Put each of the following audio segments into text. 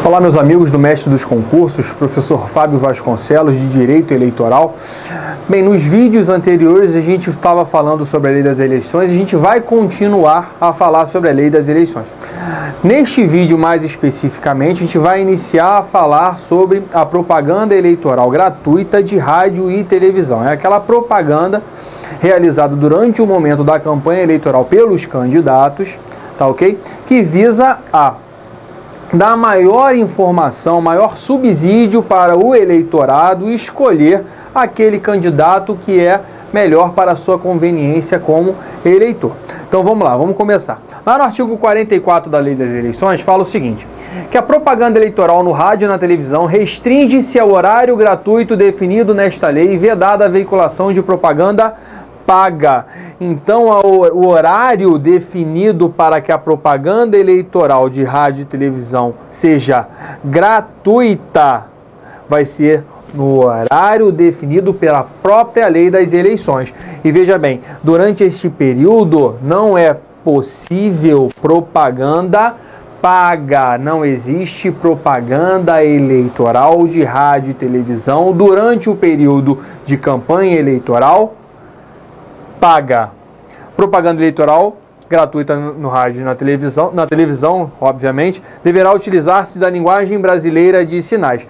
Olá, meus amigos do Mestre dos Concursos, professor Fábio Vasconcelos, de Direito Eleitoral. Bem, nos vídeos anteriores a gente estava falando sobre a Lei das Eleições e a gente vai continuar a falar sobre a Lei das Eleições. Neste vídeo, mais especificamente, a gente vai iniciar a falar sobre a propaganda eleitoral gratuita de rádio e televisão. É aquela propaganda realizada durante o momento da campanha eleitoral pelos candidatos, tá ok? Que visa a dar maior informação, maior subsídio para o eleitorado escolher aquele candidato que é melhor para a sua conveniência como eleitor. Então vamos lá, vamos começar. Lá no artigo 44 da Lei das Eleições fala o seguinte, que a propaganda eleitoral no rádio e na televisão restringe-se ao horário gratuito definido nesta lei e vedada a veiculação de propaganda paga. Então, o horário definido para que a propaganda eleitoral de rádio e televisão seja gratuita vai ser no horário definido pela própria Lei das Eleições. E veja bem, durante este período não é possível propaganda paga, não existe propaganda eleitoral de rádio e televisão durante o período de campanha eleitoral paga. Propaganda eleitoral gratuita no rádio e na televisão, obviamente, deverá utilizar-se da linguagem brasileira de sinais,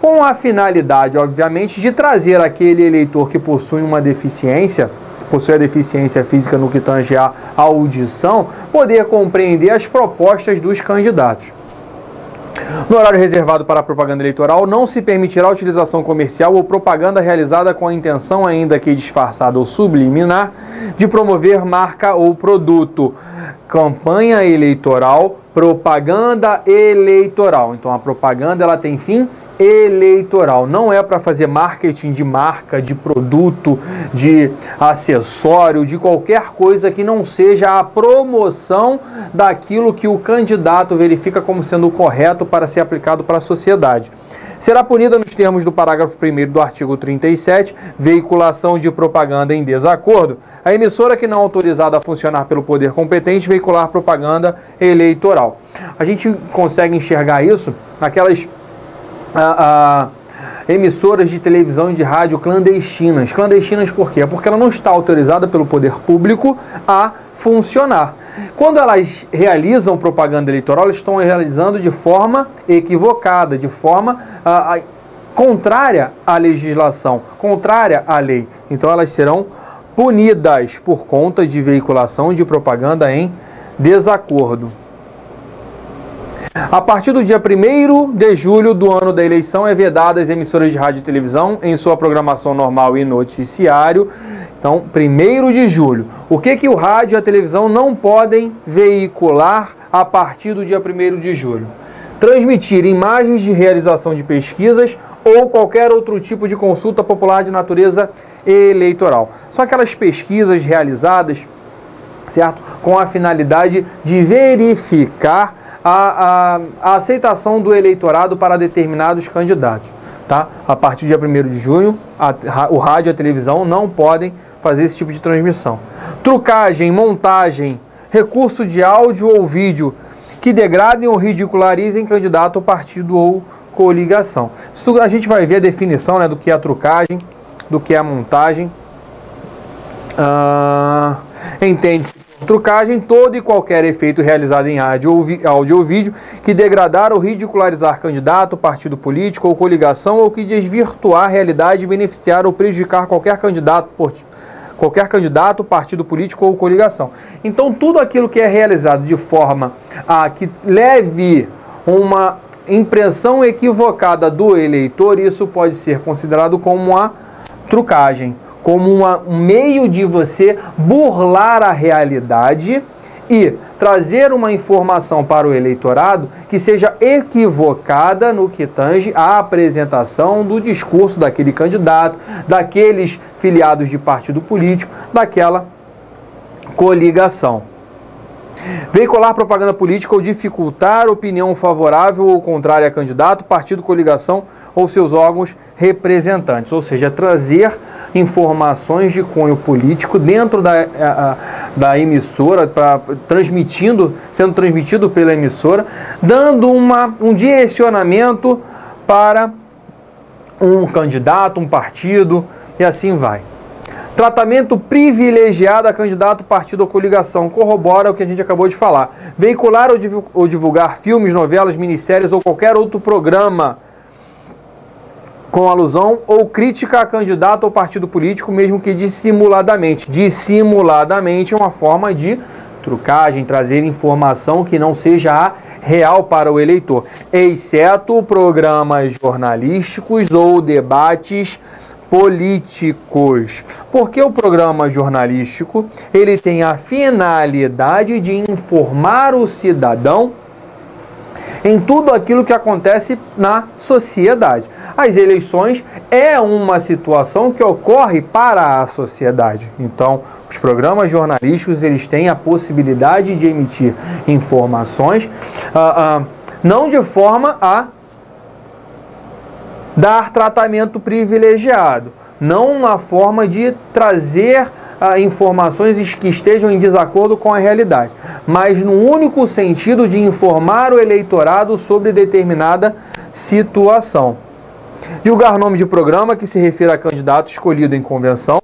com a finalidade, obviamente, de trazer aquele eleitor que possui uma deficiência, possui a deficiência física no que tange à audição, poder compreender as propostas dos candidatos. No horário reservado para a propaganda eleitoral, não se permitirá a utilização comercial ou propaganda realizada com a intenção, ainda que disfarçada ou subliminar, de promover marca ou produto. Campanha eleitoral, propaganda eleitoral. Então, a propaganda ela tem fim eleitoral. Não é para fazer marketing de marca, de produto, de acessório, de qualquer coisa que não seja a promoção daquilo que o candidato verifica como sendo correto para ser aplicado para a sociedade. Será punida nos termos do parágrafo 1º do artigo 37, veiculação de propaganda em desacordo, a emissora que não autorizada a funcionar pelo poder competente veicular propaganda eleitoral. A gente consegue enxergar isso naquelas emissoras de televisão e de rádio clandestinas. Clandestinas por quê? Porque ela não está autorizada pelo poder público a funcionar. Quando elas realizam propaganda eleitoral, elas estão realizando de forma equivocada, de forma contrária à legislação, contrária à lei. Então elas serão punidas por conta de veiculação de propaganda em desacordo. A partir do dia 1º de julho do ano da eleição, é vedada as emissoras de rádio e televisão em sua programação normal e noticiário. Então, 1º de julho. O que o rádio e a televisão não podem veicular a partir do dia 1º de julho? Transmitir imagens de realização de pesquisas ou qualquer outro tipo de consulta popular de natureza eleitoral. São aquelas pesquisas realizadas, certo? Com a finalidade de verificar a aceitação do eleitorado para determinados candidatos. Tá? A partir do dia 1º de junho, o rádio e a televisão não podem fazer esse tipo de transmissão. Trucagem, montagem, recurso de áudio ou vídeo que degradem ou ridicularizem candidato, partido ou coligação. Isso a gente vai ver a definição, né, do que é a trucagem, do que é a montagem. Entende-se trucagem, todo e qualquer efeito realizado em áudio ou vídeo que degradar ou ridicularizar candidato, partido político ou coligação ou que desvirtuar a realidade e beneficiar ou prejudicar qualquer candidato, partido político ou coligação. Então, tudo aquilo que é realizado de forma a que leve uma impressão equivocada do eleitor, isso pode ser considerado como uma trucagem, como um meio de você burlar a realidade e trazer uma informação para o eleitorado que seja equivocada no que tange à apresentação do discurso daquele candidato, daqueles filiados de partido político, daquela coligação. Veicular propaganda política ou dificultar opinião favorável ou contrária a candidato, partido, coligação ou seus órgãos representantes. Ou seja, trazer informações de cunho político dentro da emissora, sendo transmitido pela emissora, dando um direcionamento para um candidato, um partido, e assim vai. Tratamento privilegiado a candidato, partido ou coligação. Corrobora o que a gente acabou de falar. Veicular ou divulgar filmes, novelas, minisséries ou qualquer outro programa com alusão ou crítica a candidato ou partido político, mesmo que dissimuladamente. Dissimuladamente é uma forma de trucagem, trazer informação que não seja a real para o eleitor, exceto programas jornalísticos ou debates políticos. Porque o programa jornalístico, ele tem a finalidade de informar o cidadão em tudo aquilo que acontece na sociedade. As eleições é uma situação que ocorre para a sociedade. Então, os programas jornalísticos, eles têm a possibilidade de emitir informações, não de forma a dar tratamento privilegiado, não uma forma de trazer informações que estejam em desacordo com a realidade, mas no único sentido de informar o eleitorado sobre determinada situação. Divulgar nome de programa que se refira a candidato escolhido em convenção.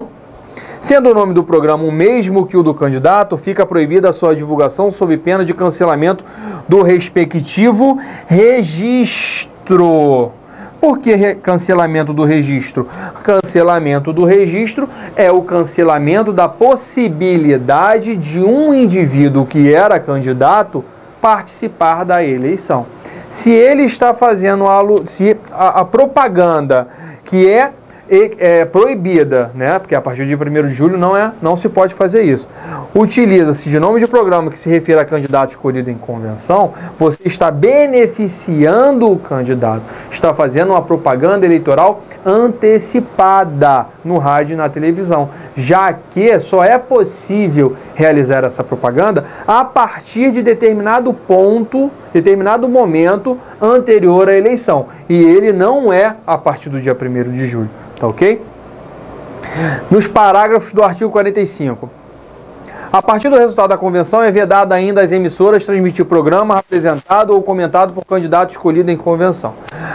Sendo o nome do programa o mesmo que o do candidato, fica proibida a sua divulgação sob pena de cancelamento do respectivo registro. Por que cancelamento do registro? Cancelamento do registro é o cancelamento da possibilidade de um indivíduo que era candidato participar da eleição. Se ele está fazendo a propaganda que é proibida, né? Porque a partir de 1º de julho não se pode fazer isso. Utiliza-se de nome de programa que se refira a candidato escolhido em convenção, você está beneficiando o candidato, está fazendo uma propaganda eleitoral antecipada no rádio e na televisão, já que só é possível realizar essa propaganda a partir de determinado momento anterior à eleição. E ele não é a partir do dia 1º de julho. Tá ok? Nos parágrafos do artigo 45. A partir do resultado da convenção é vedado ainda às emissoras transmitir programa apresentado ou comentado por candidato escolhido em convenção.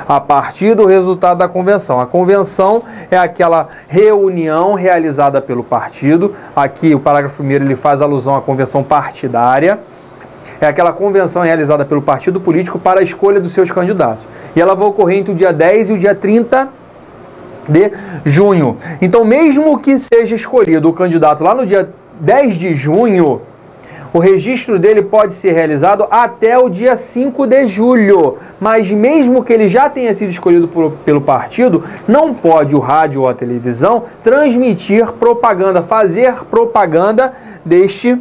A partir do resultado da convenção. A convenção é aquela reunião realizada pelo partido. Aqui o parágrafo 1º ele faz alusão à convenção partidária. É aquela convenção realizada pelo partido político para a escolha dos seus candidatos. E ela vai ocorrer entre o dia 10 e o dia 30 de junho. Então, mesmo que seja escolhido o candidato lá no dia 10 de junho, o registro dele pode ser realizado até o dia 5 de julho. Mas mesmo que ele já tenha sido escolhido pelo partido, não pode o rádio ou a televisão transmitir propaganda, fazer propaganda deste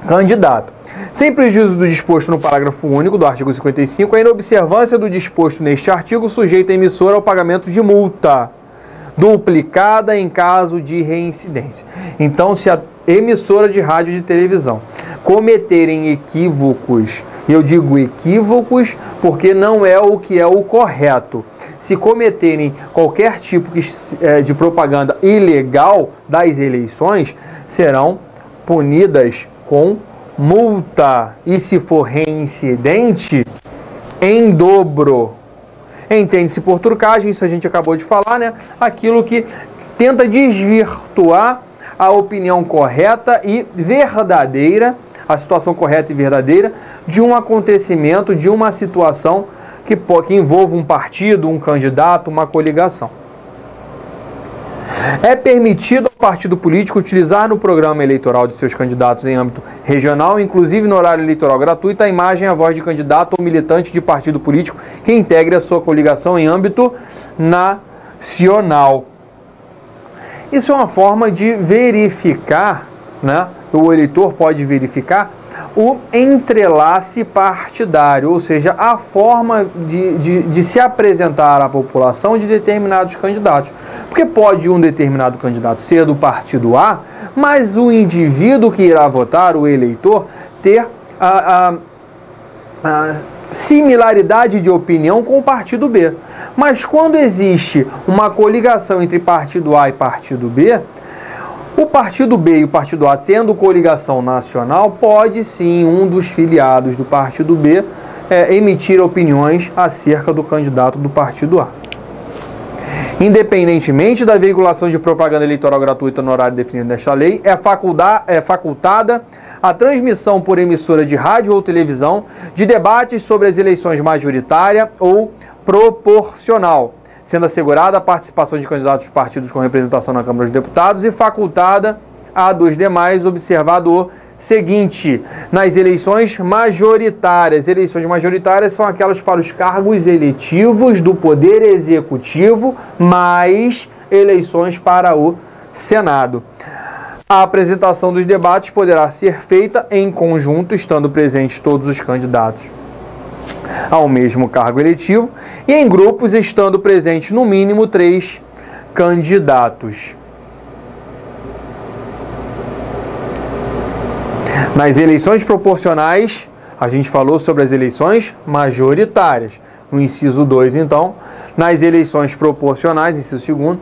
candidato. Sem prejuízo do disposto no parágrafo único do artigo 55, a inobservância do disposto neste artigo sujeita a emissora ao pagamento de multa duplicada em caso de reincidência. Então, se a emissora de rádio e de televisão cometerem equívocos, e eu digo equívocos porque não é o que é o correto, se cometerem qualquer tipo de propaganda ilegal das eleições, serão punidas com multa, e se for reincidente, em dobro. Entende-se por trucagem, isso a gente acabou de falar, né? Aquilo que tenta desvirtuar a opinião correta e verdadeira, a situação correta e verdadeira de um acontecimento, de uma situação que envolva um partido, um candidato, uma coligação. É permitido ao partido político utilizar no programa eleitoral de seus candidatos em âmbito regional, inclusive no horário eleitoral gratuito, a imagem e a voz de candidato ou militante de partido político que integre a sua coligação em âmbito nacional. Isso é uma forma de verificar, né? O eleitor pode verificar o entrelace partidário, ou seja, a forma de se apresentar à população de determinados candidatos. Porque pode um determinado candidato ser do partido A, mas o indivíduo que irá votar, o eleitor, ter similaridade de opinião com o partido B. Mas quando existe uma coligação entre partido A e partido B, o partido B e o partido A, tendo coligação nacional, pode sim um dos filiados do partido B emitir opiniões acerca do candidato do partido A. Independentemente da veiculação de propaganda eleitoral gratuita no horário definido nesta lei, é facultada a transmissão por emissora de rádio ou televisão de debates sobre as eleições majoritária ou proporcional, sendo assegurada a participação de candidatos dos partidos com representação na Câmara dos Deputados e facultada a dos demais, observado o seguinte: nas eleições majoritárias. Eleições majoritárias são aquelas para os cargos eletivos do Poder Executivo, mais eleições para o Senado. A apresentação dos debates poderá ser feita em conjunto, estando presentes todos os candidatos ao mesmo cargo eletivo, e em grupos, estando presentes no mínimo 3 candidatos. Nas eleições proporcionais, a gente falou sobre as eleições majoritárias. No inciso 2, então, nas eleições proporcionais, inciso 2º,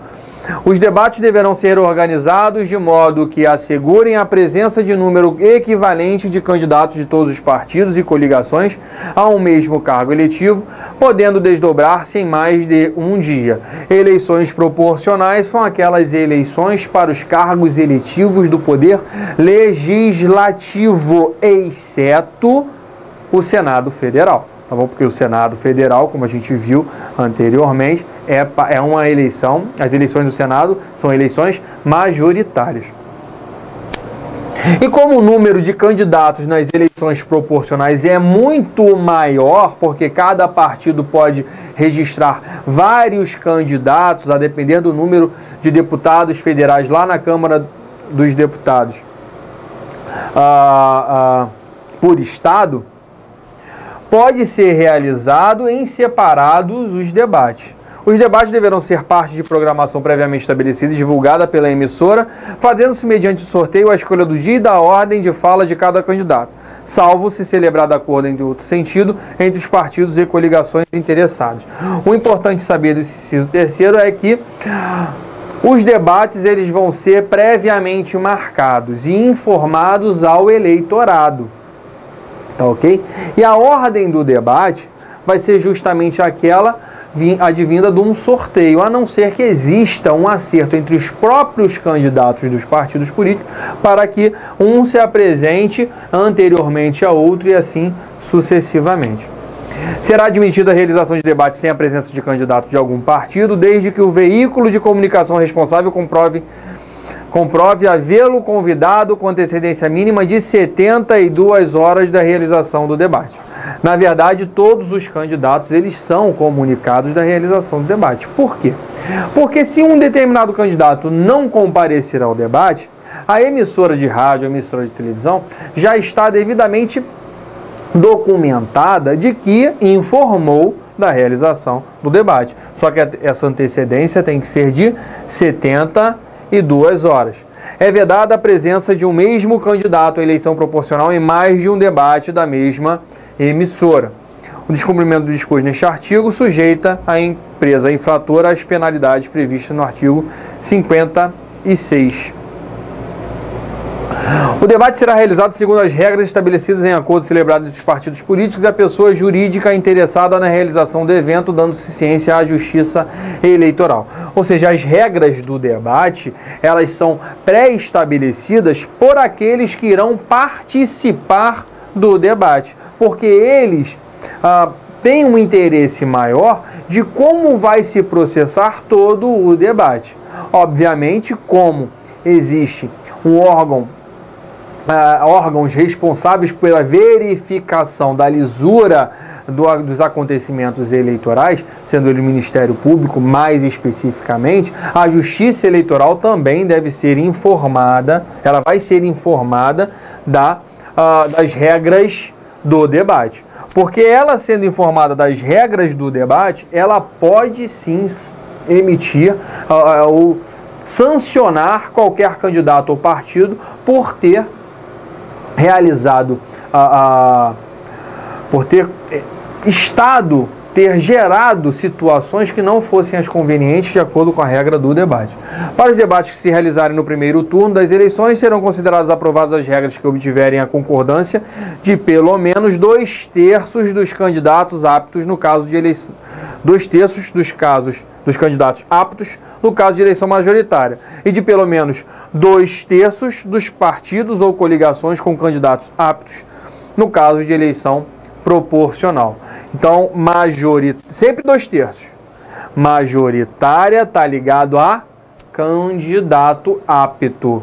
os debates deverão ser organizados de modo que assegurem a presença de número equivalente de candidatos de todos os partidos e coligações a um mesmo cargo eletivo, podendo desdobrar-se em mais de um dia. Eleições proporcionais são aquelas eleições para os cargos eletivos do Poder Legislativo, exceto o Senado Federal. Tá bom? Porque o Senado Federal, como a gente viu anteriormente, é uma eleição, as eleições do Senado são eleições majoritárias. E como o número de candidatos nas eleições proporcionais é muito maior, porque cada partido pode registrar vários candidatos, a depender do número de deputados federais lá na Câmara dos Deputados por estado, pode ser realizado em separados os debates. Os debates deverão ser parte de programação previamente estabelecida e divulgada pela emissora, fazendo-se mediante sorteio a escolha do dia e da ordem de fala de cada candidato, salvo se celebrar de acordo em outro sentido entre os partidos e coligações interessados. O importante saber do inciso 3º é que os debates eles vão ser previamente marcados e informados ao eleitorado. Tá ok? E a ordem do debate vai ser justamente aquela advinda de um sorteio, a não ser que exista um acerto entre os próprios candidatos dos partidos políticos para que um se apresente anteriormente a outro e assim sucessivamente. Será admitida a realização de debate sem a presença de candidatos de algum partido, desde que o veículo de comunicação responsável comprove havê-lo convidado com antecedência mínima de 72 horas da realização do debate. Na verdade, todos os candidatos eles são comunicados da realização do debate. Por quê? Porque se um determinado candidato não comparecer ao debate, a emissora de rádio, a emissora de televisão, já está devidamente documentada de que informou da realização do debate. Só que essa antecedência tem que ser de 72 horas. É vedada a presença de um mesmo candidato à eleição proporcional em mais de um debate da mesma emissora. O descumprimento do disposto neste artigo sujeita a empresa infratora às penalidades previstas no artigo 56. O debate será realizado segundo as regras estabelecidas em acordo celebrado entre os partidos políticos e a pessoa jurídica interessada na realização do evento, dando-se ciência à Justiça Eleitoral. Ou seja, as regras do debate, elas são pré-estabelecidas por aqueles que irão participar do debate, porque eles têm um interesse maior de como vai se processar todo o debate. Obviamente, como existe um órgãos responsáveis pela verificação da lisura dos acontecimentos eleitorais, sendo ele o Ministério Público mais especificamente, a Justiça Eleitoral também deve ser informada, ela vai ser informada das regras do debate. Porque ela sendo informada das regras do debate, ela pode sim emitir ou sancionar qualquer candidato ou partido por ter realizado por ter gerado situações que não fossem as convenientes de acordo com a regra do debate. Para os debates que se realizarem no primeiro turno das eleições, serão consideradas aprovadas as regras que obtiverem a concordância de pelo menos 2/3 dos candidatos aptos no caso de eleição. 2/3 dos candidatos aptos no caso de eleição majoritária e de pelo menos 2/3 dos partidos ou coligações com candidatos aptos no caso de eleição proporcional. Então, sempre 2/3. Majoritária está ligado a candidato apto.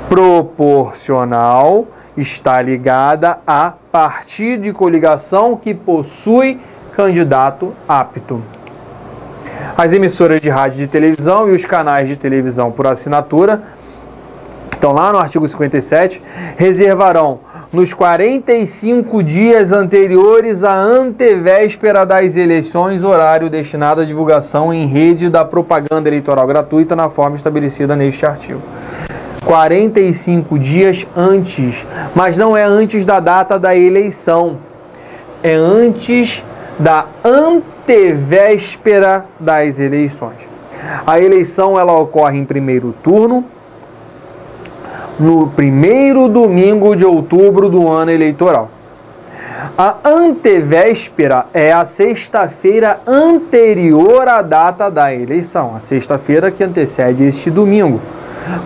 Proporcional está ligada a partido e coligação que possui candidato apto. As emissoras de rádio e de televisão e os canais de televisão por assinatura, estão lá no artigo 57, reservarão nos 45 dias anteriores à antevéspera das eleições, horário destinado à divulgação em rede da propaganda eleitoral gratuita na forma estabelecida neste artigo. 45 dias antes, mas não é antes da data da eleição, é antes da antevéspera das eleições. A eleição ela ocorre em primeiro turno, no primeiro domingo de outubro do ano eleitoral. A antevéspera é a sexta-feira anterior à data da eleição, a sexta-feira que antecede este domingo.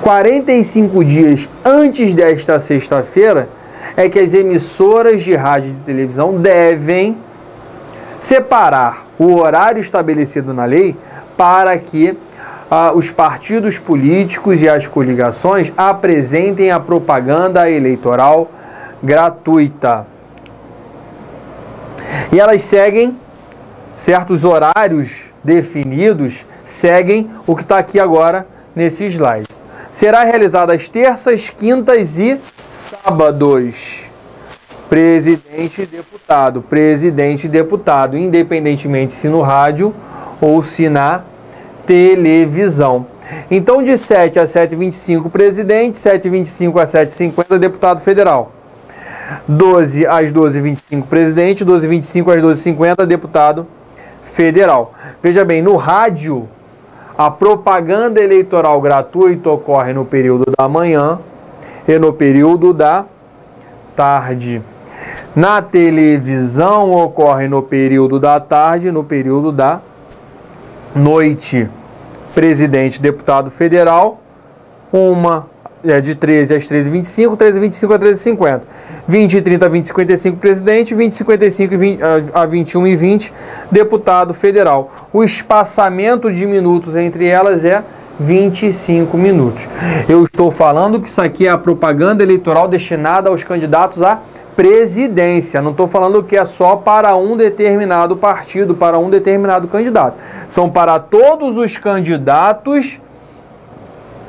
45 dias antes desta sexta-feira é que as emissoras de rádio e de televisão devem separar o horário estabelecido na lei para que os partidos políticos e as coligações apresentem a propaganda eleitoral gratuita. E elas seguem certos horários definidos, seguem o que está aqui agora nesse slide. Será realizada às terças, quintas e sábados. Presidente e deputado, independentemente se no rádio ou se na televisão. Então, de 7 a 7h25, presidente, 7h25 a 7h50, deputado federal. 12 às 12h25, presidente, 12h25 às 12h50, deputado federal. Veja bem, no rádio, a propaganda eleitoral gratuita ocorre no período da manhã e no período da tarde. Na televisão, ocorre no período da tarde e no período da noite. Presidente, deputado federal, uma de 13 às 13h25, 13h25 a 13h50. 20h30 a 20h55, presidente, 20h55 a 21h20, deputado federal. O espaçamento de minutos entre elas é 25 minutos. Eu estou falando que isso aqui é a propaganda eleitoral destinada aos candidatos à presidência. Não estou falando que é só para um determinado partido, para um determinado candidato. São para todos os candidatos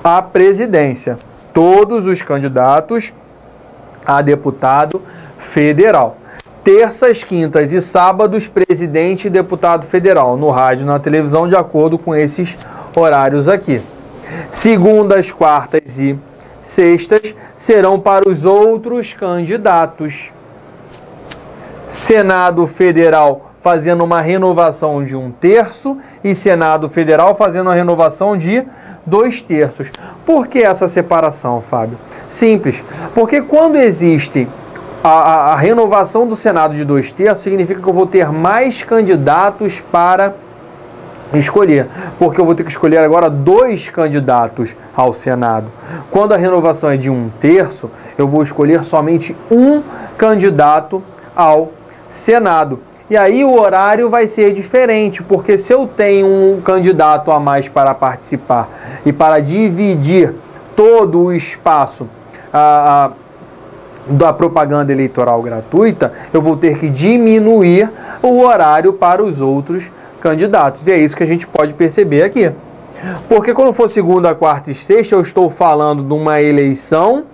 à presidência. Todos os candidatos a deputado federal. Terças, quintas e sábados, presidente e deputado federal. No rádio e na televisão, de acordo com esses horários aqui. Segundas, quartas e sextas serão para os outros candidatos. Senado Federal fazendo uma renovação de 1/3 e Senado Federal fazendo uma renovação de 2/3. Por que essa separação, Fábio? Simples, porque quando existe a renovação do Senado de 2/3, significa que eu vou ter mais candidatos para escolher, porque eu vou ter que escolher agora 2 candidatos ao Senado. Quando a renovação é de 1/3, eu vou escolher somente um candidato ao Senado. E aí o horário vai ser diferente, porque se eu tenho um candidato a mais para participar e para dividir todo o espaço da propaganda eleitoral gratuita, eu vou ter que diminuir o horário para os outros candidatos. E é isso que a gente pode perceber aqui. Porque quando for segunda, quarta e sexta, eu estou falando de uma eleição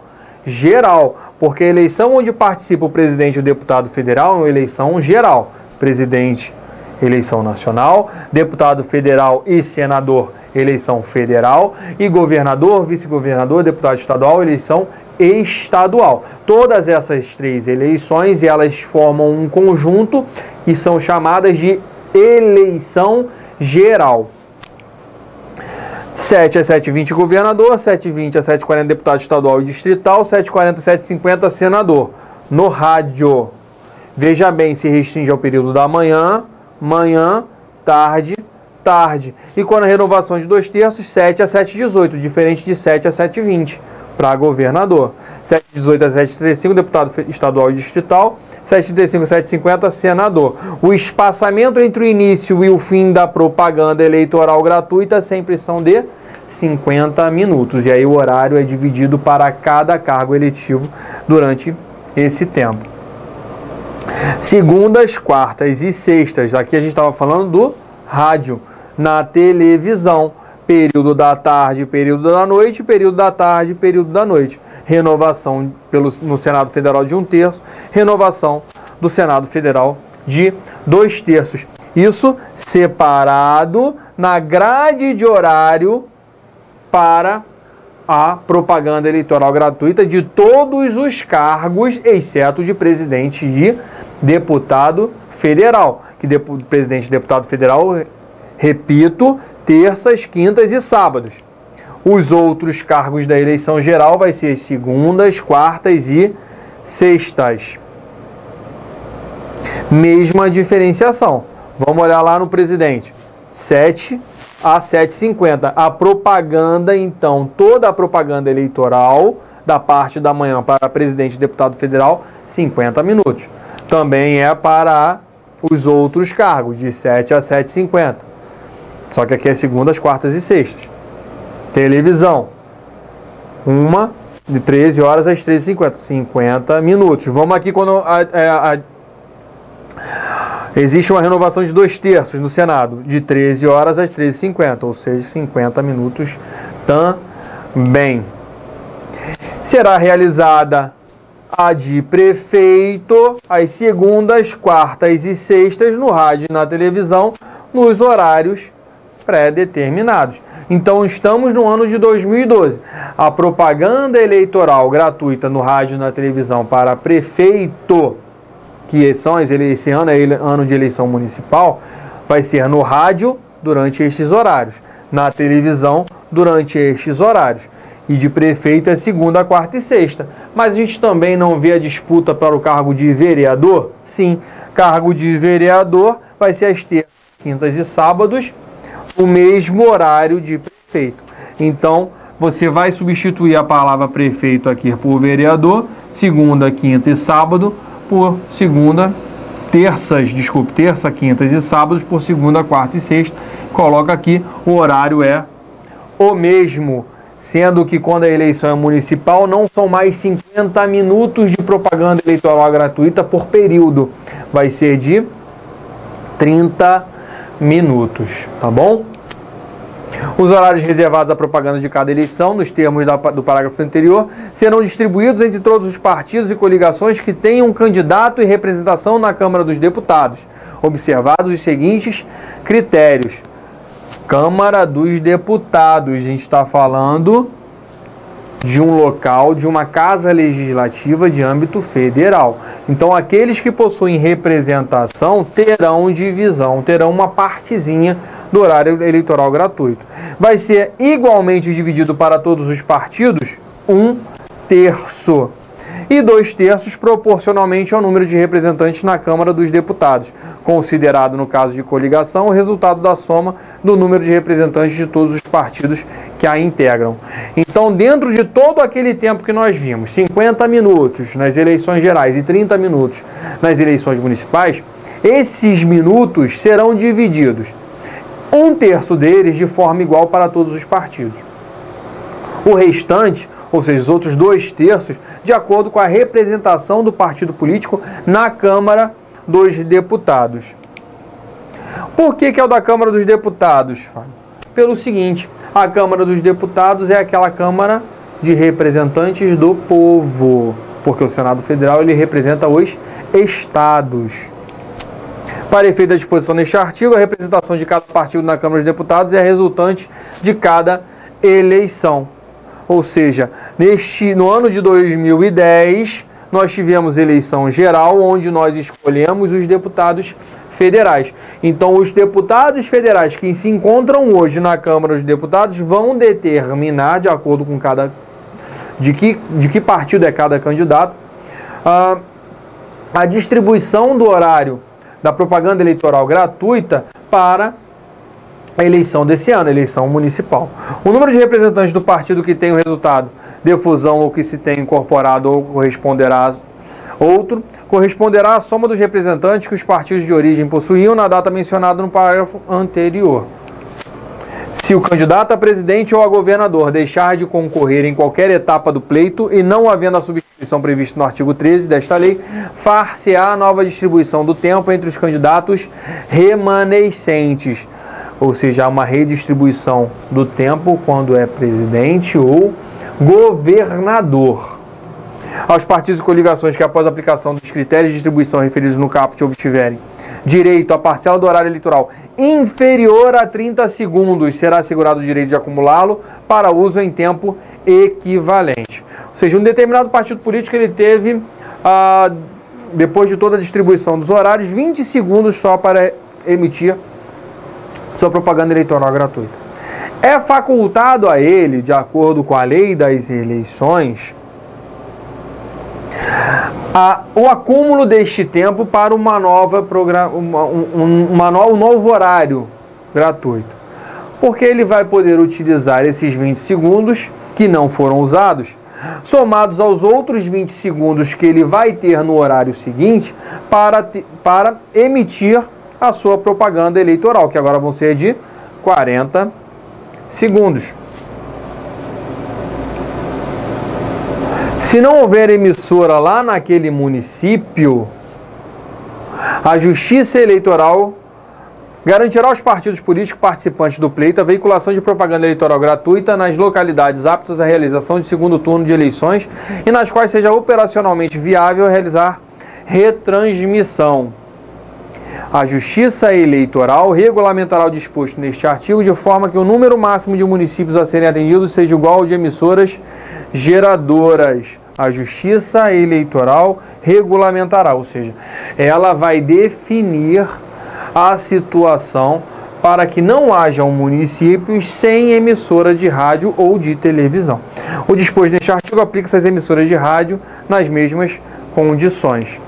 geral. Porque a eleição onde participa o presidente e o deputado federal é uma eleição geral. Presidente, eleição nacional. Deputado federal e senador, eleição federal. E governador, vice-governador, deputado estadual, eleição estadual. Todas essas 3 eleições, elas formam um conjunto e são chamadas de eleição geral. 7 a 7h20 governador, 7h20 a 7h40 deputado estadual e distrital, 7h40 a 7h50 senador. No rádio, veja bem, se restringe ao período da manhã, tarde, tarde. E quando a renovação de 2/3, 7 a 7h18, diferente de 7 a 7h20 para governador. 7h18 a 7h35, deputado estadual e distrital. 7h35 a 7h50, senador. O espaçamento entre o início e o fim da propaganda eleitoral gratuita sempre são de 50 minutos. E aí o horário é dividido para cada cargo eletivo durante esse tempo. Segundas, quartas e sextas. Aqui a gente estava falando do rádio. Na televisão, período da tarde, período da noite, período da tarde, período da noite. Renovação no Senado Federal de 1/3, renovação do Senado Federal de 2/3. Isso separado na grade de horário para a propaganda eleitoral gratuita de todos os cargos, exceto de presidente e deputado federal. Que presidente e deputado federal, repito, terças, quintas e sábados. Os outros cargos da eleição geral vai ser segundas, quartas e sextas. Mesma diferenciação. Vamos olhar lá no presidente. 7 a 7h50. A propaganda, então, toda a propaganda eleitoral da parte da manhã para presidente e deputado federal, 50 minutos. Também é para os outros cargos, de 7 a 7h50. Só que aqui é segundas, quartas e sextas. Televisão. De 13 horas às 13h50. 50 minutos. Vamos aqui quando existe uma renovação de 2/3 no Senado. De 13 horas às 13h50. Ou seja, 50 minutos também. Será realizada a de prefeito às segundas, quartas e sextas no rádio e na televisão, nos horários pré-determinados. Então, estamos no ano de 2012. A propaganda eleitoral gratuita no rádio e na televisão para prefeito, que são esse ano é ano de eleição municipal, vai ser no rádio durante estes horários, na televisão durante estes horários. E de prefeito é segunda, quarta e sexta. Mas a gente também não vê a disputa para o cargo de vereador? Sim, cargo de vereador vai ser às terças, quintas e sábados, o mesmo horário de prefeito. Então, você vai substituir a palavra prefeito aqui por vereador, segunda, quinta e sábado, por terça, quintas e sábados, por segunda, quarta e sexta. Coloca aqui, o horário é o mesmo, sendo que quando a eleição é municipal, não são mais 50 minutos de propaganda eleitoral gratuita por período. Vai ser de 30 minutos, tá bom? Os horários reservados à propaganda de cada eleição, nos termos do parágrafo anterior, serão distribuídos entre todos os partidos e coligações que tenham um candidato e representação na Câmara dos Deputados, observados os seguintes critérios. Câmara dos Deputados, a gente está falando de um local, de uma casa legislativa de âmbito federal. Então, aqueles que possuem representação terão divisão, terão uma partezinha do horário eleitoral gratuito. Vai ser igualmente dividido para todos os partidos, 1/3. E 2/3 proporcionalmente ao número de representantes na Câmara dos Deputados, considerado, no caso de coligação, o resultado da soma do número de representantes de todos os partidos que a integram. Então, dentro de todo aquele tempo que nós vimos, 50 minutos nas eleições gerais e 30 minutos nas eleições municipais, esses minutos serão divididos, 1/3 deles de forma igual para todos os partidos. O restante, ou seja, os outros 2/3, de acordo com a representação do partido político na Câmara dos Deputados. Por que é o da Câmara dos Deputados, Fábio? Pelo seguinte, a Câmara dos Deputados é aquela Câmara de representantes do povo, porque o Senado Federal ele representa os estados. Para efeito da disposição neste artigo, a representação de cada partido na Câmara dos Deputados é a resultante de cada eleição. Ou seja, no ano de 2010, nós tivemos eleição geral, onde nós escolhemos os deputados federais. Então, os deputados federais que se encontram hoje na Câmara dos Deputados vão determinar, de acordo com de que partido é cada candidato, a distribuição do horário da propaganda eleitoral gratuita para a eleição desse ano, a eleição municipal. O número de representantes do partido que tem o resultado de fusão ou que se tem incorporado ou corresponderá à soma dos representantes que os partidos de origem possuíam na data mencionada no parágrafo anterior. Se o candidato a presidente ou a governador deixar de concorrer em qualquer etapa do pleito e não havendo a substituição prevista no artigo 13 desta lei, far-se-á a nova distribuição do tempo entre os candidatos remanescentes. Ou seja, há uma redistribuição do tempo quando é presidente ou governador. Aos partidos e coligações que, após a aplicação dos critérios de distribuição referidos no caput, obtiverem direito à parcela do horário eleitoral inferior a 30 segundos, será assegurado o direito de acumulá-lo para uso em tempo equivalente. Ou seja, um determinado partido político ele teve, depois de toda a distribuição dos horários, 20 segundos só para emitir sua propaganda eleitoral gratuita. É facultado a ele, de acordo com a lei das eleições, o acúmulo deste tempo para um novo horário gratuito. Porque ele vai poder utilizar esses 20 segundos que não foram usados, somados aos outros 20 segundos que ele vai ter no horário seguinte para emitir a sua propaganda eleitoral, que agora vão ser de 40 segundos. Se não houver emissora lá naquele município, a Justiça Eleitoral garantirá aos partidos políticos participantes do pleito a veiculação de propaganda eleitoral gratuita nas localidades aptas à realização de segundo turno de eleições e nas quais seja operacionalmente viável realizar retransmissão. A Justiça Eleitoral regulamentará o disposto neste artigo de forma que o número máximo de municípios a serem atendidos seja igual ao de emissoras geradoras. A Justiça Eleitoral regulamentará, ou seja, ela vai definir a situação para que não hajam municípios sem emissora de rádio ou de televisão. O disposto neste artigo aplica-se às emissoras de rádio nas mesmas condições.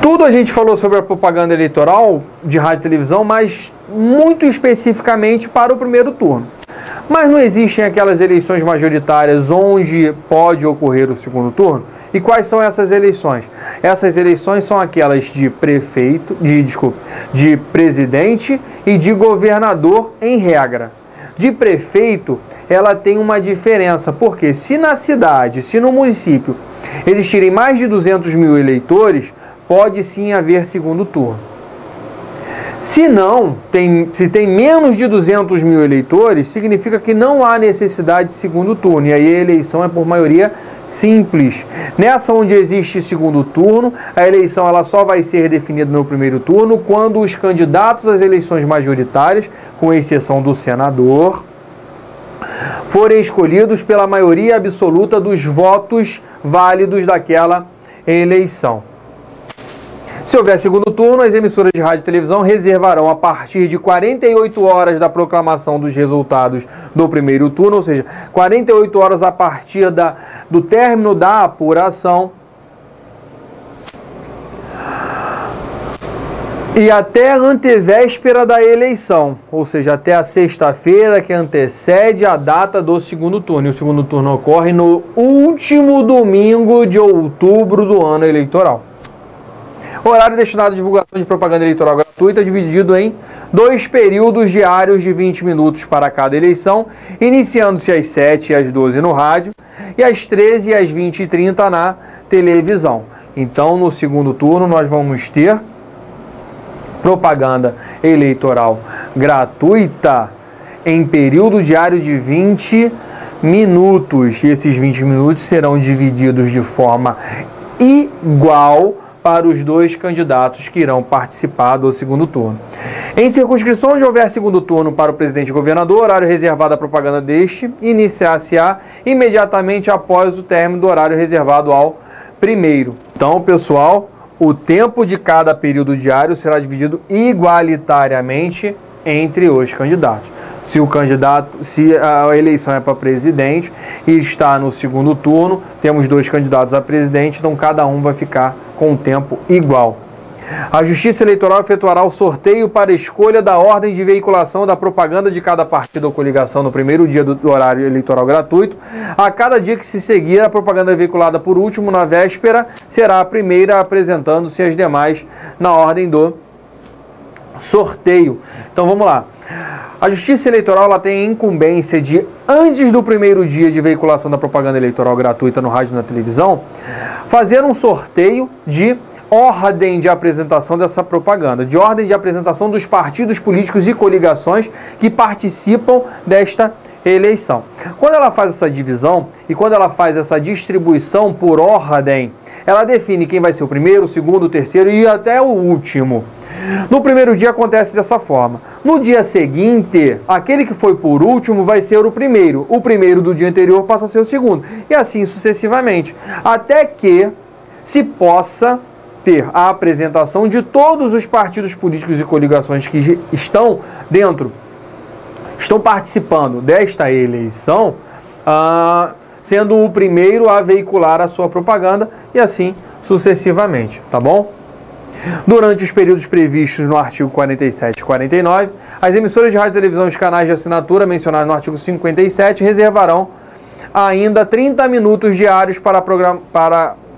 Tudo a gente falou sobre a propaganda eleitoral de rádio e televisão, mas muito especificamente para o primeiro turno. Mas não existem aquelas eleições majoritárias onde pode ocorrer o segundo turno? E quais são essas eleições? Essas eleições são aquelas de de presidente e de governador em regra. De prefeito, ela tem uma diferença, porque se na cidade, se no município existirem mais de 200 mil eleitores, pode sim haver segundo turno. Se não, se tem menos de 200 mil eleitores, significa que não há necessidade de segundo turno. E aí a eleição é por maioria simples. Nessa onde existe segundo turno, a eleição ela só vai ser definida no primeiro turno quando os candidatos às eleições majoritárias, com exceção do senador, forem escolhidos pela maioria absoluta dos votos válidos daquela eleição. Se houver segundo turno, as emissoras de rádio e televisão reservarão a partir de 48 horas da proclamação dos resultados do primeiro turno, ou seja, 48 horas a partir do término da apuração, e até a antevéspera da eleição, ou seja, até a sexta-feira que antecede a data do segundo turno. E o segundo turno ocorre no último domingo de outubro do ano eleitoral. Horário destinado à divulgação de propaganda eleitoral gratuita dividido em 2 períodos diários de 20 minutos para cada eleição, iniciando-se às 7 e às 12 no rádio e às 13 e às 20h30 na televisão. Então, no segundo turno, nós vamos ter propaganda eleitoral gratuita em período diário de 20 minutos. E esses 20 minutos serão divididos de forma igual para os dois candidatos que irão participar do segundo turno. Em circunscrição onde houver segundo turno para o presidente e governador, horário reservado à propaganda deste iniciar-se-á imediatamente após o término do horário reservado ao primeiro. Então, pessoal, o tempo de cada período diário será dividido igualitariamente entre os candidatos. Se a eleição é para presidente e está no segundo turno, temos dois candidatos a presidente, então cada um vai ficar com um tempo igual. A Justiça Eleitoral efetuará o sorteio para escolha da ordem de veiculação da propaganda de cada partido ou coligação no primeiro dia do horário eleitoral gratuito. A cada dia que se seguir, a propaganda veiculada por último na véspera será a primeira, apresentando-se as demais na ordem do sorteio. Então vamos lá. A Justiça Eleitoral ela tem a incumbência de, antes do primeiro dia de veiculação da propaganda eleitoral gratuita no rádio e na televisão, fazer um sorteio de ordem de apresentação dessa propaganda, de ordem de apresentação dos partidos políticos e coligações que participam desta eleição. Quando ela faz essa divisão e quando ela faz essa distribuição por ordem, ela define quem vai ser o primeiro, o segundo, o terceiro e até o último. No primeiro dia acontece dessa forma. No dia seguinte, aquele que foi por último vai ser o primeiro do dia anterior passa a ser o segundo, e assim sucessivamente, até que se possa ter a apresentação de todos os partidos políticos e coligações que estão participando desta eleição, sendo o primeiro a veicular a sua propaganda e assim sucessivamente, tá bom? Durante os períodos previstos no artigo 47 e 49, as emissoras de rádio e televisão e os canais de assinatura mencionados no artigo 57 reservarão ainda 30 minutos diários para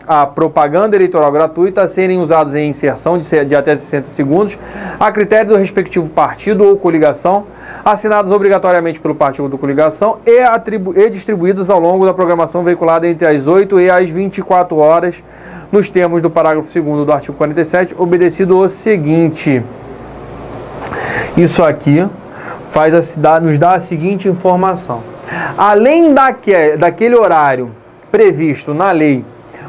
a propaganda eleitoral gratuita a serem usados em inserção de até 60 segundos, a critério do respectivo partido ou coligação, assinados obrigatoriamente pelo partido ou coligação e distribuídos ao longo da programação veiculada entre as 8 e as 24 horas, nos termos do parágrafo 2º do artigo 47, obedecido o seguinte. Isso aqui nos dá a seguinte informação. Além daquele horário previsto na lei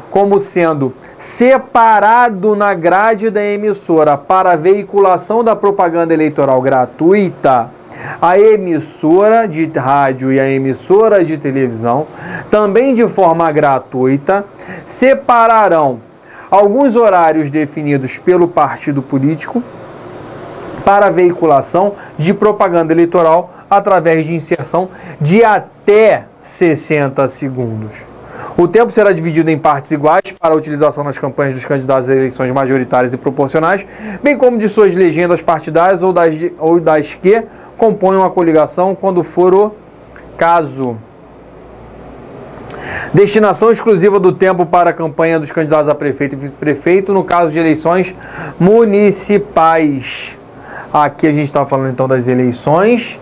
como sendo separado na grade da emissora para a veiculação da propaganda eleitoral gratuita, a emissora de rádio e a emissora de televisão, também de forma gratuita, separarão alguns horários definidos pelo partido político para a veiculação de propaganda eleitoral através de inserção de até 60 segundos. O tempo será dividido em partes iguais para a utilização nas campanhas dos candidatos a eleições majoritárias e proporcionais, bem como de suas legendas partidárias ou das que componham a coligação, quando for o caso. Destinação exclusiva do tempo para a campanha dos candidatos a prefeito e vice-prefeito no caso de eleições municipais. Aqui a gente está falando então das eleições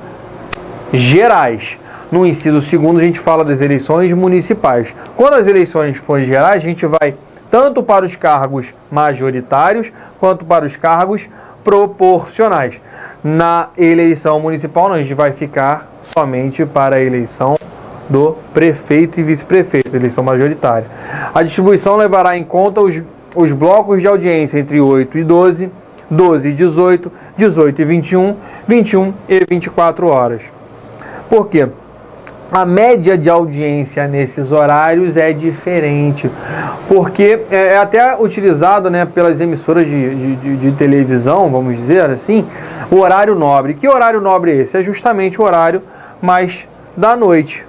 gerais. No inciso 2º a gente fala das eleições municipais. Quando as eleições forem gerais, a gente vai tanto para os cargos majoritários quanto para os cargos proporcionais. Na eleição municipal, a gente vai ficar somente para a eleição do prefeito e vice-prefeito, eleição majoritária. A distribuição levará em conta os blocos de audiência entre 8 e 12, 12 e 18, 18 e 21, 21 e 24 horas. Por quê? A média de audiência nesses horários é diferente, porque é até utilizado, né, pelas emissoras de televisão, vamos dizer assim, o horário nobre. Que horário nobre é esse? É justamente o horário mais da noite.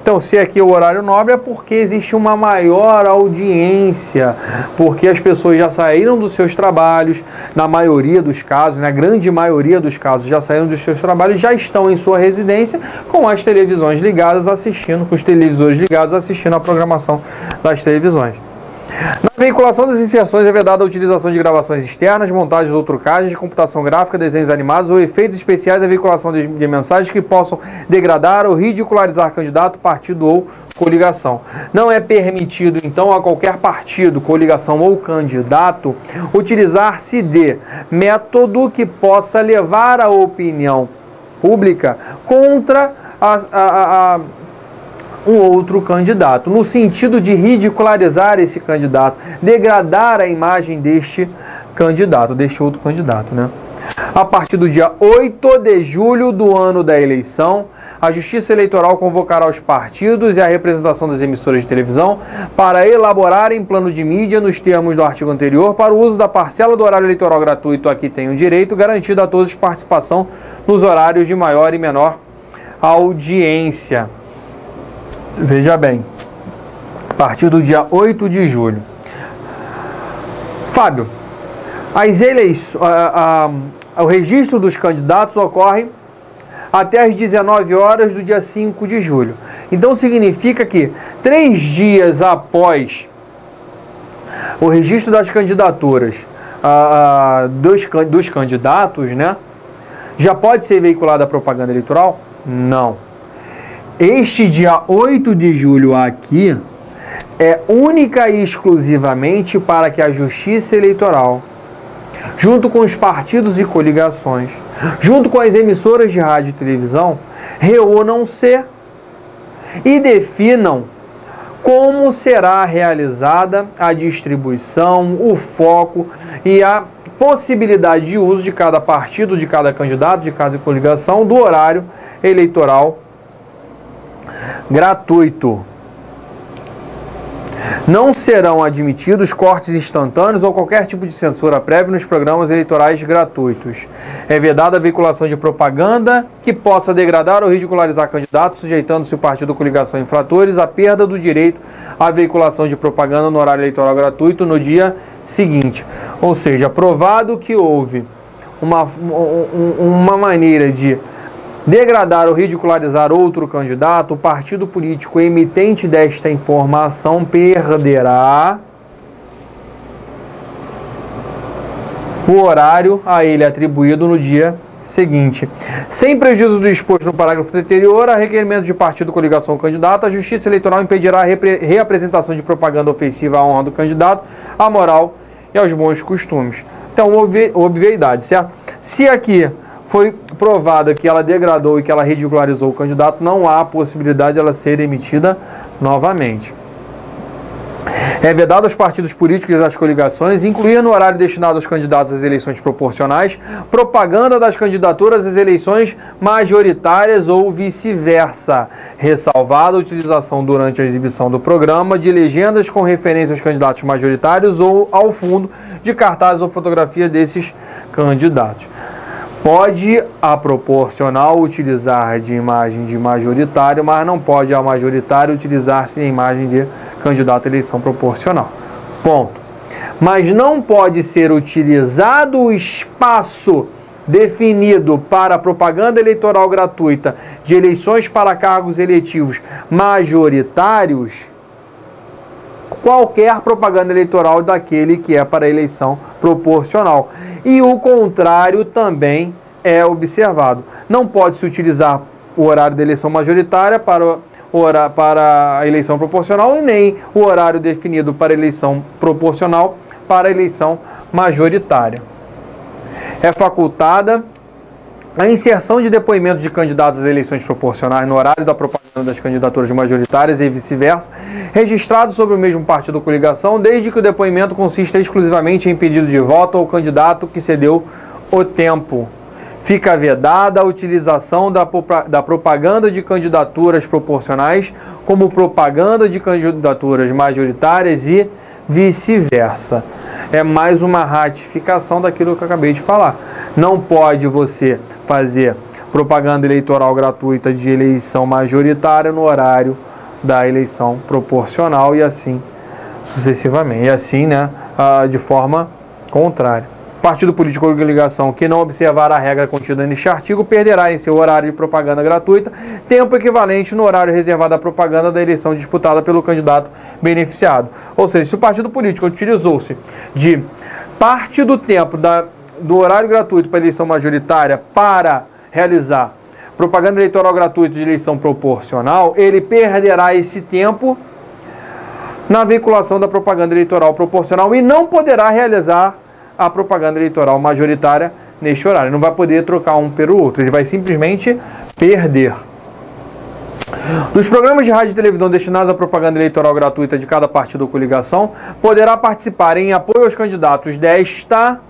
Então, se aqui é o horário nobre, é porque existe uma maior audiência, porque as pessoas já saíram dos seus trabalhos, na maioria dos casos, na grande maioria dos casos, já saíram dos seus trabalhos, já estão em sua residência, com as televisões ligadas assistindo, com os televisores ligados assistindo a programação das televisões. Na veiculação das inserções é vedada a utilização de gravações externas, montagens ou trucagens de computação gráfica, desenhos animados ou efeitos especiais da veiculação de mensagens que possam degradar ou ridicularizar candidato, partido ou coligação. Não é permitido, então, a qualquer partido, coligação ou candidato utilizar-se de método que possa levar a opinião pública contra um outro candidato, no sentido de ridicularizar esse candidato, degradar a imagem deste candidato, deste outro candidato, né? A partir do dia 8 de julho do ano da eleição, a Justiça Eleitoral convocará os partidos e a representação das emissoras de televisão para elaborarem plano de mídia nos termos do artigo anterior para o uso da parcela do horário eleitoral gratuito a que tem o direito, garantido a todos participação nos horários de maior e menor audiência. Veja bem, a partir do dia 8 de julho. Fábio, as eleições, o registro dos candidatos ocorre até às 19 horas do dia 5 de julho. Então significa que 3 dias após o registro das candidaturas dos candidatos, né, já pode ser veiculada a propaganda eleitoral? Não. Este dia 8 de julho aqui é única e exclusivamente para que a Justiça Eleitoral, junto com os partidos e coligações, junto com as emissoras de rádio e televisão, reúnam-se e definam como será realizada a distribuição, o foco e a possibilidade de uso de cada partido, de cada candidato, de cada coligação, do horário eleitoral gratuito. Não serão admitidos cortes instantâneos ou qualquer tipo de censura prévia nos programas eleitorais gratuitos. É vedada a veiculação de propaganda que possa degradar ou ridicularizar candidatos, sujeitando-se o partido ou coligação infratores à perda do direito à veiculação de propaganda no horário eleitoral gratuito no dia seguinte. Ou seja, provado que houve uma maneira de degradar ou ridicularizar outro candidato, o partido político emitente desta informação perderá o horário a ele atribuído no dia seguinte. Sem prejuízo do exposto no parágrafo anterior, a requerimento de partido, coligação ou candidato, a Justiça Eleitoral impedirá a reapresentação de propaganda ofensiva à honra do candidato, à moral e aos bons costumes. Então, obviedade, certo? Se aqui foi provado que ela degradou e que ela ridicularizou o candidato, não há possibilidade de ela ser emitida novamente. É vedado aos partidos políticos e às coligações incluir no horário destinado aos candidatos às eleições proporcionais propaganda das candidaturas às eleições majoritárias ou vice-versa, ressalvada a utilização durante a exibição do programa de legendas com referência aos candidatos majoritários ou ao fundo de cartazes ou fotografia desses candidatos. Pode a proporcional utilizar de imagem de majoritário, mas não pode a majoritário utilizar-se em imagem de candidato à eleição proporcional. Ponto. Mas não pode ser utilizado o espaço definido para propaganda eleitoral gratuita de eleições para cargos eletivos majoritários qualquer propaganda eleitoral daquele que é para eleição proporcional. E o contrário também é observado. Não pode-se utilizar o horário da eleição majoritária para a eleição proporcional e nem o horário definido para a eleição proporcional para a eleição majoritária. É facultada a inserção de depoimentos de candidatos às eleições proporcionais no horário da propaganda das candidaturas majoritárias e vice-versa, registrados sobre o mesmo partido ou coligação, desde que o depoimento consista exclusivamente em pedido de voto ao candidato que cedeu o tempo. Fica vedada a utilização da propaganda de candidaturas proporcionais como propaganda de candidaturas majoritárias e vice-versa. É mais uma ratificação daquilo que eu acabei de falar. Não pode você fazer propaganda eleitoral gratuita de eleição majoritária no horário da eleição proporcional e assim sucessivamente. E assim, né, de forma contrária. Partido político ou coligação que não observar a regra contida neste artigo perderá em seu horário de propaganda gratuita tempo equivalente no horário reservado à propaganda da eleição disputada pelo candidato beneficiado. Ou seja, se o partido político utilizou-se de parte do tempo do horário gratuito para a eleição majoritária para realizar propaganda eleitoral gratuita de eleição proporcional, ele perderá esse tempo na veiculação da propaganda eleitoral proporcional e não poderá realizar a propaganda eleitoral majoritária neste horário. Não vai poder trocar um pelo outro, ele vai simplesmente perder. Dos programas de rádio e televisão destinados à propaganda eleitoral gratuita de cada partido ou coligação, poderá participar em apoio aos candidatos desta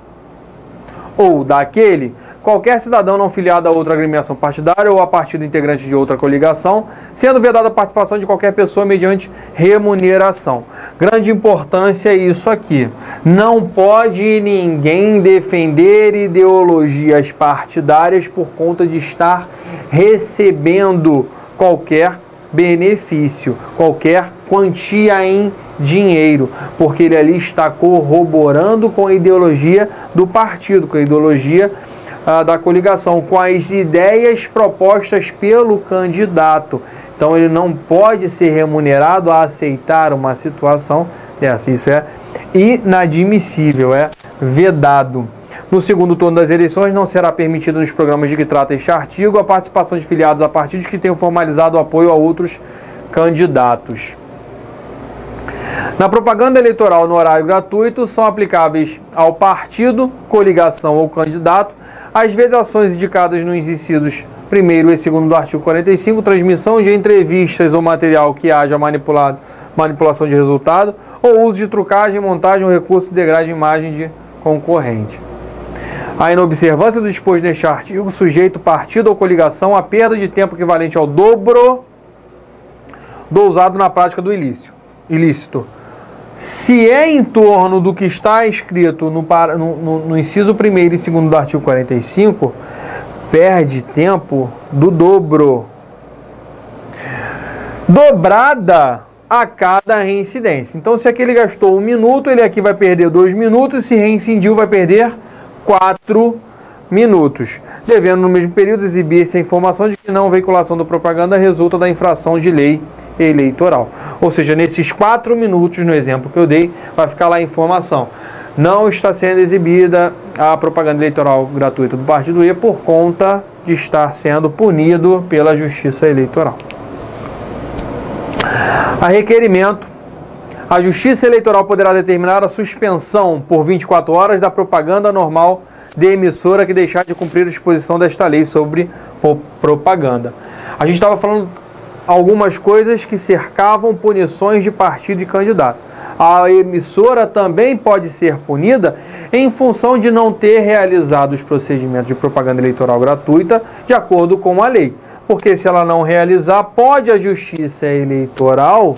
ou daquele qualquer cidadão não filiado a outra agremiação partidária ou a partido integrante de outra coligação, sendo vedada a participação de qualquer pessoa mediante remuneração. Grande importância isso aqui. Não pode ninguém defender ideologias partidárias por conta de estar recebendo qualquer benefício, qualquer quantia em dinheiro, porque ele ali está corroborando com a ideologia do partido, com a ideologia da coligação, com as ideias propostas pelo candidato. Então ele não pode ser remunerado a aceitar uma situação dessa. Isso é inadmissível, é vedado. No segundo turno das eleições, não será permitido nos programas de que trata este artigo a participação de filiados a partidos que tenham formalizado o apoio a outros candidatos. Na propaganda eleitoral no horário gratuito, são aplicáveis ao partido, coligação ou candidato as vedações indicadas nos incisos 1º e 2º do artigo 45, transmissão de entrevistas ou material que haja manipulação de resultado, ou uso de trucagem, montagem ou recurso de degradê de imagem de concorrente. A inobservância do disposto neste artigo sujeita o partido ou coligação a perda de tempo equivalente ao dobro do usado na prática do ilícito. Se é em torno do que está escrito no inciso 1º e 2º do artigo 45, perde tempo do dobro. Dobrada a cada reincidência. Então, se aquele gastou 1 minuto, ele aqui vai perder 2 minutos, se reincidiu, vai perder 4 minutos. Devendo, no mesmo período, exibir-se a informação de que não veiculação da propaganda resulta da infração de lei eleitoral. Ou seja, nesses 4 minutos, no exemplo que eu dei, vai ficar lá a informação. Não está sendo exibida a propaganda eleitoral gratuita do Partido E por conta de estar sendo punido pela Justiça Eleitoral. A requerimento, a Justiça Eleitoral poderá determinar a suspensão por 24 horas da propaganda normal de emissora que deixar de cumprir a disposição desta lei sobre propaganda. A gente estava falando algumas coisas que cercavam punições de partido e candidato. A emissora também pode ser punida em função de não ter realizado os procedimentos de propaganda eleitoral gratuita de acordo com a lei. Porque se ela não realizar, pode a Justiça Eleitoral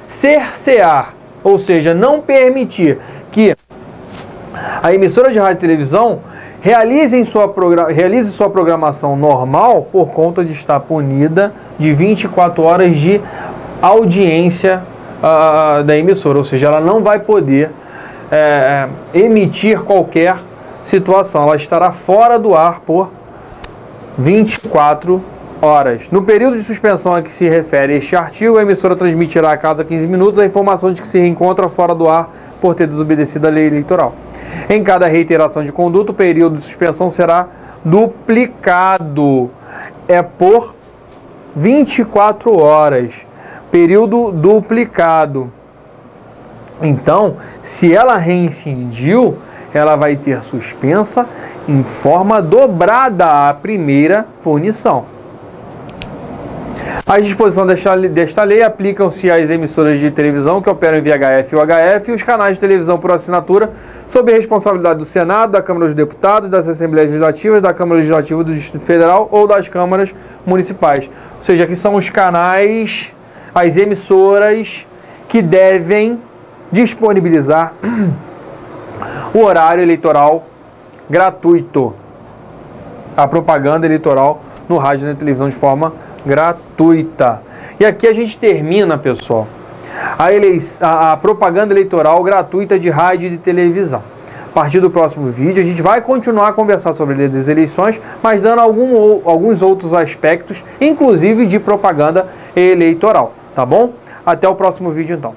cercear, ou seja, não permitir que a emissora de rádio e televisão realize sua programação normal por conta de estar punida de 24 horas de audiência da emissora. Ou seja, ela não vai poder emitir qualquer situação. Ela estará fora do ar por 24 horas. No período de suspensão a que se refere este artigo, a emissora transmitirá a cada 15 minutos a informação de que se reencontra fora do ar por ter desobedecido a lei eleitoral. Em cada reiteração de conduta, o período de suspensão será duplicado. É por 24 horas. Período duplicado. Então, se ela reincidiu, ela vai ter suspensa em forma dobrada à primeira punição. As disposições desta lei aplicam-se às emissoras de televisão que operam em VHF ou HF e os canais de televisão por assinatura sob a responsabilidade do Senado, da Câmara dos Deputados, das Assembleias Legislativas, da Câmara Legislativa do Distrito Federal ou das câmaras municipais. Ou seja, aqui são os canais, as emissoras que devem disponibilizar o horário eleitoral gratuito, a propaganda eleitoral no rádio e na televisão de forma gratuita. E aqui a gente termina, pessoal, a propaganda eleitoral gratuita de rádio e de televisão. A partir do próximo vídeo a gente vai continuar a conversar sobre a lei das eleições, mas dando alguns outros aspectos, inclusive de propaganda eleitoral, tá bom? Até o próximo vídeo então.